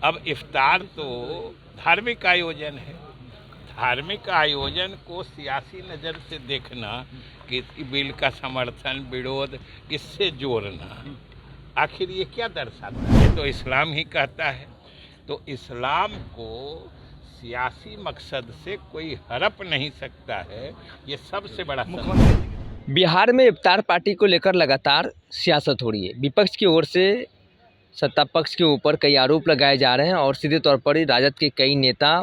अब इफ्तार तो धार्मिक आयोजन है। धार्मिक आयोजन को सियासी नज़र से देखना, कि बिल का समर्थन विरोध इससे जोड़ना, आखिर ये क्या दर्शाता है? तो इस्लाम ही कहता है। तो इस्लाम को सियासी मकसद से कोई हड़प नहीं सकता है, ये सबसे बड़ा सवाल। बिहार में इफ्तार पार्टी को लेकर लगातार सियासत हो रही है। विपक्ष की ओर से सत्ता पक्ष के ऊपर कई आरोप लगाए जा रहे हैं और सीधे तौर पर ही राजद के कई नेता,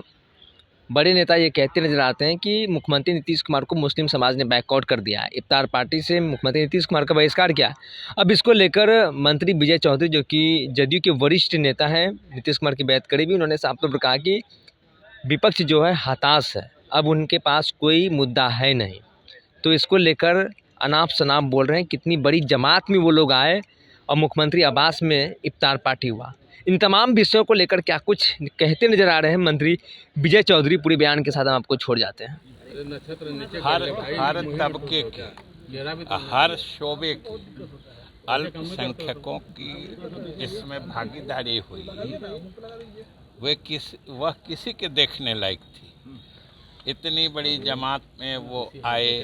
बड़े नेता ये कहते नजर आते हैं कि मुख्यमंत्री नीतीश कुमार को मुस्लिम समाज ने बैकआउट कर दिया है। इफ्तार पार्टी से मुख्यमंत्री नीतीश कुमार का बहिष्कार किया। अब इसको लेकर मंत्री विजय चौधरी, जो कि जदयू के वरिष्ठ नेता हैं, नीतीश कुमार की बेहद करीबी, उन्होंने साफ तौर पर कहा कि विपक्ष जो है हताश है, अब उनके पास कोई मुद्दा है नहीं। तो इसको लेकर अनाप शनाप बोल रहे हैं। कितनी बड़ी जमात में वो लोग आए और मुख्यमंत्री आवास में इफ्तार पार्टी हुआ। इन तमाम विषयों को लेकर क्या कुछ कहते नजर आ रहे हैं मंत्री विजय चौधरी, पूरे बयान के साथ हम आपको छोड़ जाते हैं। हर तबके के, हर शोबे की, अल्पसंख्यकों की इसमें भागीदारी हुई। वह किसी के देखने लायक थी। इतनी बड़ी जमात में वो आए,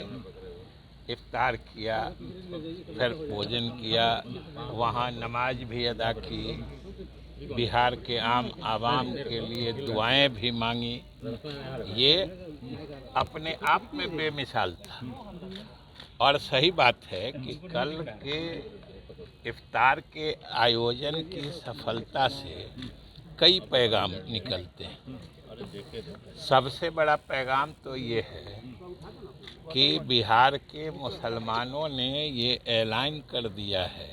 इफ्तार किया, फिर भोजन किया, वहाँ नमाज भी अदा की, बिहार के आम आवाम के लिए दुआएं भी मांगी। ये अपने आप में बेमिसाल था। और सही बात है कि कल के इफ्तार के आयोजन की सफलता से कई पैगाम निकलते हैं। सबसे बड़ा पैगाम तो ये है कि बिहार के मुसलमानों ने ये ऐलान कर दिया है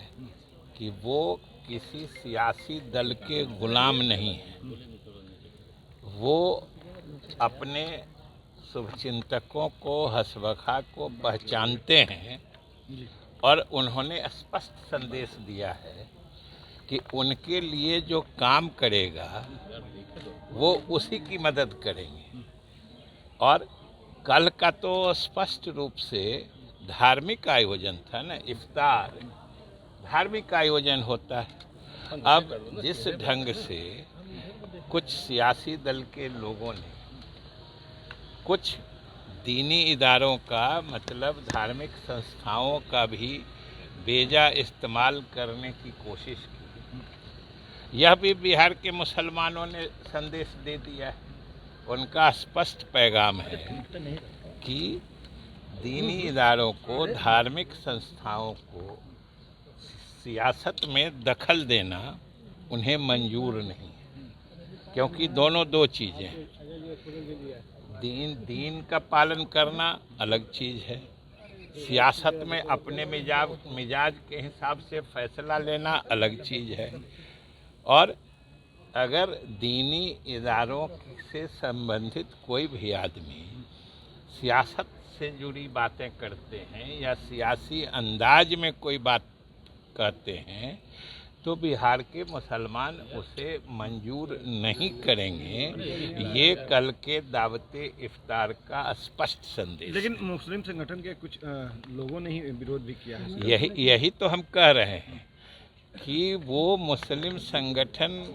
कि वो किसी सियासी दल के गुलाम नहीं हैं। वो अपने शुभचिंतकों को, हसबखा को पहचानते हैं और उन्होंने स्पष्ट संदेश दिया है कि उनके लिए जो काम करेगा वो उसी की मदद करेंगे। और कल का तो स्पष्ट रूप से धार्मिक आयोजन था ना। इफ्तार धार्मिक आयोजन होता है। अब जिस ढंग से कुछ सियासी दल के लोगों ने कुछ दीनी इदारों का, मतलब धार्मिक संस्थाओं का भी बेजा इस्तेमाल करने की कोशिश की, यह भी बिहार के मुसलमानों ने संदेश दे दिया है। उनका स्पष्ट पैगाम है कि दीनी इदारों को, धार्मिक संस्थाओं को सियासत में दखल देना उन्हें मंजूर नहीं है। क्योंकि दोनों दो चीज़ें हैं। दीन का पालन करना अलग चीज़ है, सियासत में अपने मिजाज के हिसाब से फैसला लेना अलग चीज़ है। और अगर दीनी इदारों से संबंधित कोई भी आदमी सियासत से जुड़ी बातें करते हैं या सियासी अंदाज में कोई बात कहते हैं, तो बिहार के मुसलमान उसे मंजूर नहीं करेंगे। ये कल के दावते इफ्तार का स्पष्ट संदेश। लेकिन मुस्लिम संगठन के कुछ लोगों ने ही विरोध भी किया है। यही तो हम कह रहे हैं कि वो मुस्लिम संगठन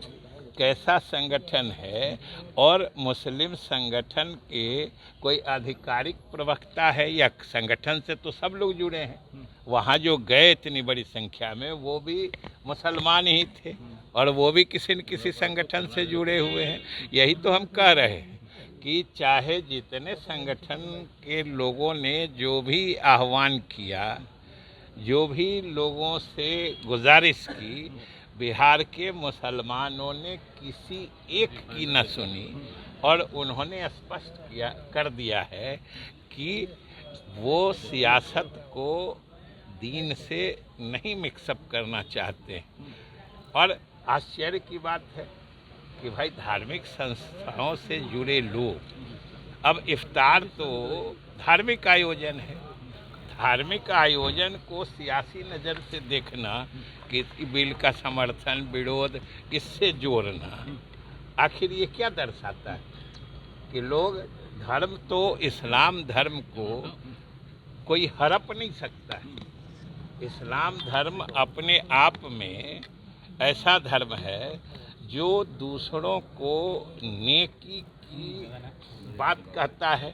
कैसा संगठन है, और मुस्लिम संगठन के कोई आधिकारिक प्रवक्ता है या संगठन से तो सब लोग जुड़े हैं। वहाँ जो गए इतनी बड़ी संख्या में, वो भी मुसलमान ही थे और वो भी किसी न किसी संगठन से जुड़े हुए हैं। यही तो हम कह रहे हैं कि चाहे जितने संगठन के लोगों ने जो भी आह्वान किया, जो भी लोगों से गुजारिश की, बिहार के मुसलमानों ने किसी एक की न सुनी और उन्होंने स्पष्ट कर दिया है कि वो सियासत को दीन से नहीं मिक्सअप करना चाहते। और आश्चर्य की बात है कि भाई धार्मिक संस्थाओं से जुड़े लोग, अब इफ्तार तो धार्मिक आयोजन है। धार्मिक आयोजन को सियासी नज़र से देखना, कि बिल का समर्थन विरोध इससे जोड़ना, आखिर ये क्या दर्शाता है? कि लोग, धर्म तो इस्लाम धर्म को कोई हड़प नहीं सकता है। इस्लाम धर्म अपने आप में ऐसा धर्म है जो दूसरों को नेकी की बात कहता है,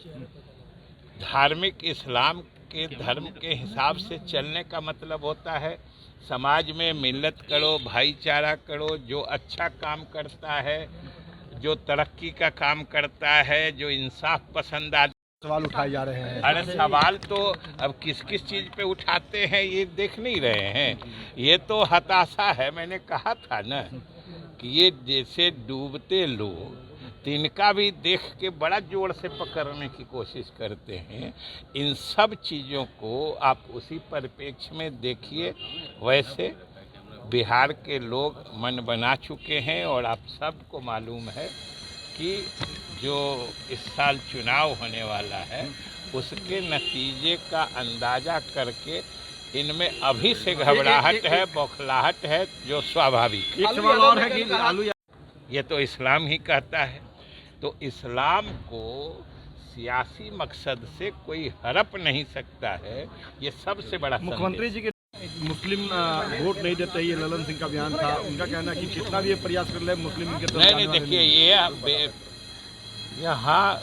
धार्मिक इस्लाम के धर्म के हिसाब से चलने का मतलब होता है समाज में मिल्लत करो, भाईचारा करो, जो अच्छा काम करता है, जो तरक्की का काम करता है, जो इंसाफ पसंद आदमी। सवाल उठाए जा रहे हैं। अरे सवाल तो अब किस किस चीज़ पे उठाते हैं ये देख नहीं रहे हैं। ये तो हताशा है। मैंने कहा था ना कि ये जैसे डूबते लोग तिनका भी देख के बड़ा जोर से पकड़ने की कोशिश करते हैं। इन सब चीज़ों को आप उसी परिप्रेक्ष्य में देखिए। वैसे बिहार के लोग मन बना चुके हैं और आप सबको मालूम है कि जो इस साल चुनाव होने वाला है उसके नतीजे का अंदाज़ा करके इनमें अभी से घबराहट है, बौखलाहट है, जो स्वाभाविक है। एक सवाल और है कि आलू ये तो इस्लाम ही कहता है, तो इस्लाम को सियासी मकसद से कोई हड़प नहीं सकता है। ये सबसे बड़ा मुख्यमंत्री जी के मुस्लिम वोट नहीं देते, ये ललन सिंह का बयान था। उनका कहना कि जितना भी ये प्रयास कर ले मुस्लिम के तरफ नहीं देखिए, ये यहाँ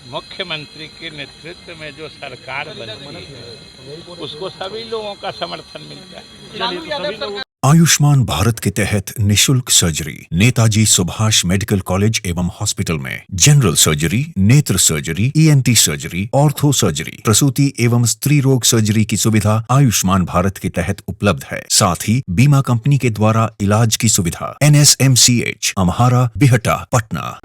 मुख्यमंत्री के नेतृत्व में जो सरकार बनती है उसको सभी लोगों का समर्थन मिलता है। आयुष्मान भारत के तहत निशुल्क surgery Netaji Subhash medical college एवं हॉस्पिटल में जनरल सर्जरी, नेत्र surgery, ENT surgery, ortho surgery, प्रसूति एवं स्त्री रोग सर्जरी की सुविधा आयुष्मान भारत के तहत उपलब्ध है। साथ ही बीमा कंपनी के द्वारा इलाज की सुविधा। NSMCH, अम्हारा, बिहटा, पटना।